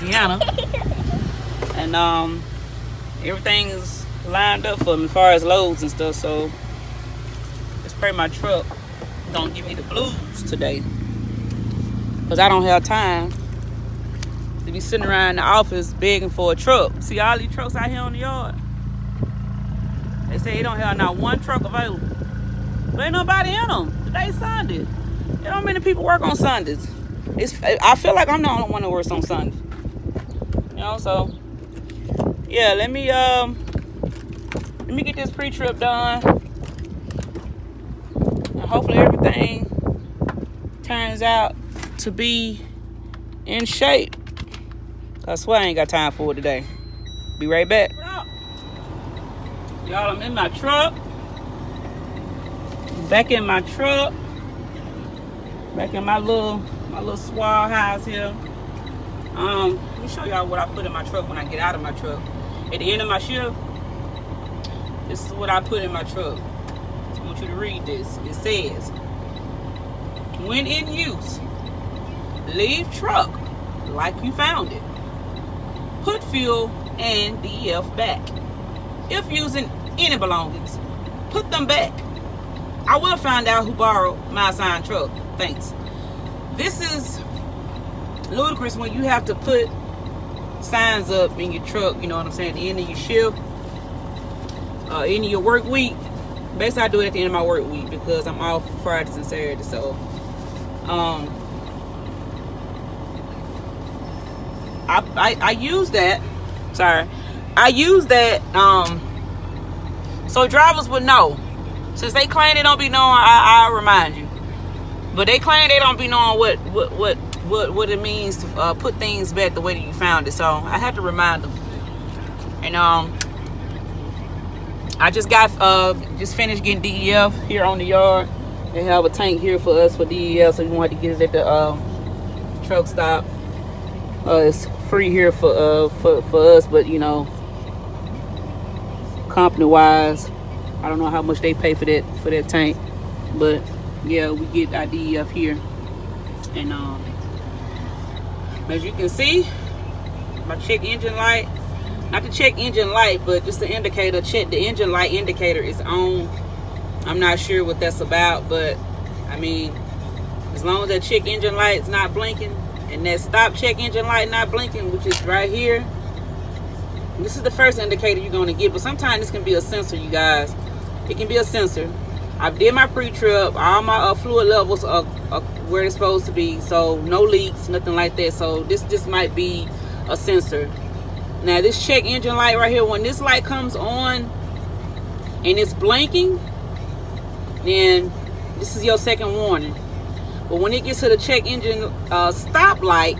Louisiana. And everything is lined up for me as far as loads and stuff, so just pray my truck don't give me the blues today, because I don't have time to be sitting around in the office begging for a truck. See all these trucks out here on the yard? They say they don't have not one truck available. But ain't nobody in them. Today's Sunday. There don't many people work on Sundays. I feel like I'm the only one that works on Sundays. You know, so yeah, let me get this pre-trip done. And hopefully everything turns out to be in shape. I swear I ain't got time for it today. Be right back. Y'all, I'm in my truck. Back in my truck. Back in my little swall house here. Let me show y'all what I put in my truck when I get out of my truck. At the end of my shift, this is what I put in my truck. So I want you to read this. It says, when in use, leave truck like you found it. Put fuel and DEF back. If using any belongings, put them back. I will find out who borrowed my assigned truck. Thanks. This is ludicrous when you have to put signs up in your truck, you know what I'm saying, at the end of your shift, end of your work week. Basically, I do it at the end of my work week because I'm off Fridays and Saturdays. So, I use that. Sorry, I use that so drivers would know. Since they claim they don't be knowing, I remind you. But they claim they don't be knowing what it means to put things back the way that you found it. So I had to remind them. And I just finished getting DEF here on the yard. They have a tank here for us for DEF, so you want to get it at the truck stop. It's free here for us, but you know, company wise, I don't know how much they pay for that tank, but yeah, we get our DEF here. And as you can see, my check engine light, not the check engine light, but just the indicator, the engine light indicator is on. I'm not sure what that's about, but I mean, as long as that check engine light is not blinking and that stop check engine light not blinking, which is right here, this is the first indicator you're going to get. But sometimes this can be a sensor, you guys. It can be a sensor. I did my pre-trip. All my fluid levels are where it's supposed to be, so no leaks, nothing like that. So this might be a sensor. Now this check engine light right here, when this light comes on and it's blinking, then this is your second warning. But when it gets to the check engine stop light,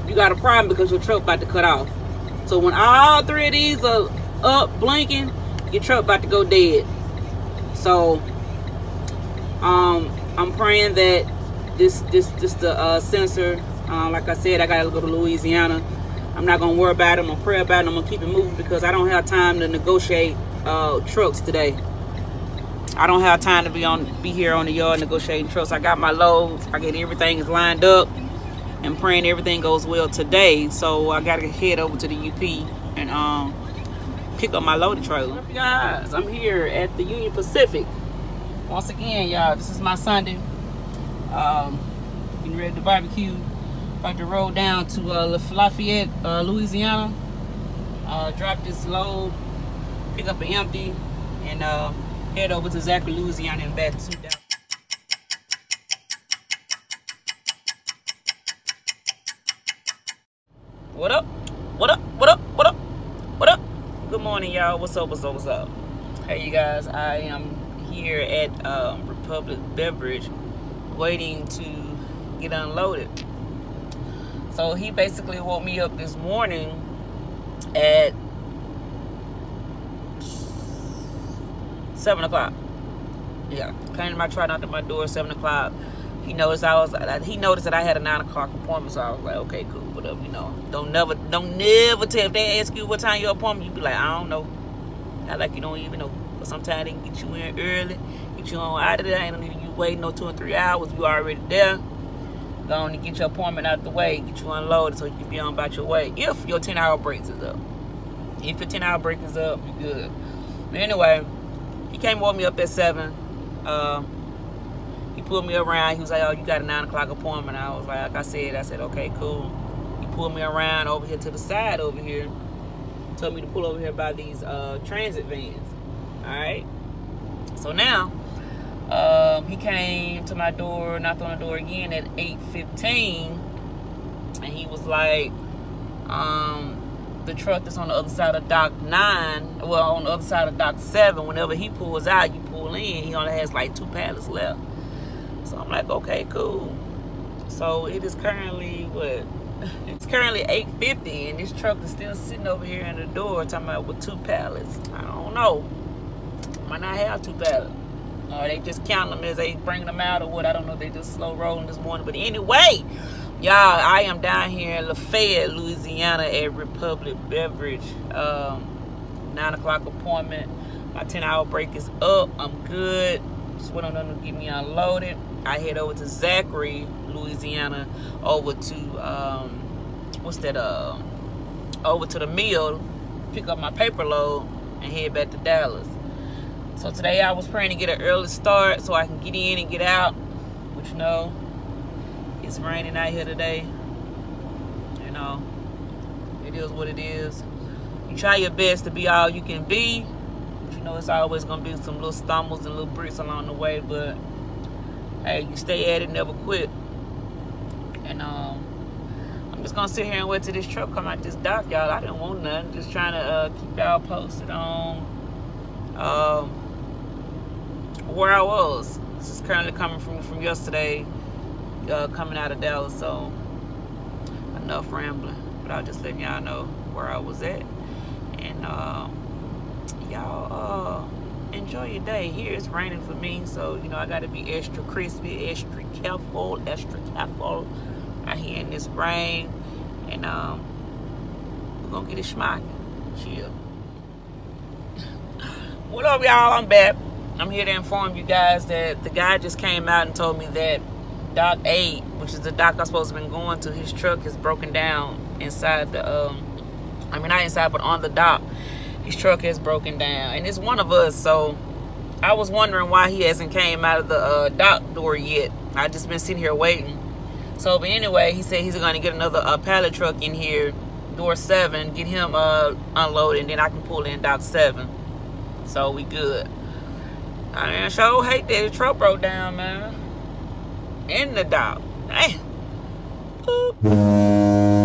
you got a problem because your truck about to cut off. So when all three of these are up blinking, your truck about to go dead. So I'm praying that this the sensor. Like I said, I gotta go to Louisiana. I'm not gonna worry about it. I'm gonna pray about it. I'm gonna keep it moving because I don't have time to negotiate trucks today. I don't have time to be here on the yard negotiating trucks. I got my loads. I get everything is lined up, and praying everything goes well today. So I gotta head over to the UP and pick up my loaded trailer. What's up, guys? I'm here at the Union Pacific. Once again, y'all, this is my Sunday. Getting ready to barbecue. About to roll down to Lafayette, Louisiana. Drop this load, pick up an empty, and head over to Zachary, Louisiana, and back to down. What up? What up? What up? What up? What up? Good morning, y'all. What's up? What's up? What's up? Hey, you guys. I am here at Republic Beverage, waiting to get unloaded. So he basically woke me up this morning at 7 o'clock. Yeah, came to my truck, knocked at my door at 7 o'clock. He noticed that I had a 9 o'clock appointment, so I was like, okay, cool, whatever, you know. Don't never tell. If they ask you what time your appointment, you be like, I don't know. I like you don't even know. But sometimes they can get you in early, get you on out of there. Ain't you waiting no 2 or 3 hours. You already there. go on and get your appointment out the way, get you unloaded so you can be on about your way. If your 10-hour break is up. If your 10-hour break is up, you're good. But anyway, he came woke me up at 7. He pulled me around. He was like, oh, you got a 9 o'clock appointment. I was like I said, okay, cool. He pulled me around over here to the side over here. Told me to pull over here by these transit vans. Alright. So now, he came to my door, knocked on the door again at 8:15, and he was like, the truck that's on the other side of dock 9, well, on the other side of dock 7, whenever he pulls out, you pull in, he only has like 2 pallets left. So I'm like, okay, cool. So it is currently, what? It's currently 8:50, and this truck is still sitting over here in the door talking about with 2 pallets. I don't know. Might not have 2 pallets. Or they just count them as they bring them out or what. I don't know. They just slow rolling this morning. But anyway, y'all, I am down here in Lafayette, Louisiana at Republic Beverage. 9 o'clock appointment. My 10-hour break is up. I'm good. Just went on them to get me unloaded. I head over to Zachary, Louisiana, over to over to the mill, pick up my paper load, and head back to Dallas. So today I was praying to get an early start so I can get in and get out. But you know, it's raining out here today. You know, it is what it is. You try your best to be all you can be. But you know, it's always gonna be some little stumbles and little bricks along the way. But hey, you stay at it, never quit. And I'm just gonna sit here and wait till this truck come out this dock, y'all. I didn't want nothing. Just trying to keep y'all posted on where I was. This is currently coming from yesterday, coming out of Dallas. So enough rambling, but I'll just let y'all know where I was at. And y'all enjoy your day. Here it's raining for me, so you know I gotta be extra crispy, extra careful out here in this rain. And we're gonna get it schmacking. Chill. What up, y'all? I'm back. I'm here to inform you guys that the guy just came out and told me that dock 8, which is the dock I'm supposed to been going to, his truck is broken down inside the I mean not inside but on the dock. His truck has broken down, and it's one of us. So I was wondering why he hasn't came out of the dock door yet. I just been sitting here waiting. So but anyway, he said he's going to get another pallet truck in here, door 7, get him unloaded, and then I can pull in dock 7. So we good. I sure hate that the truck broke down, man. In the dock. Damn. Boop.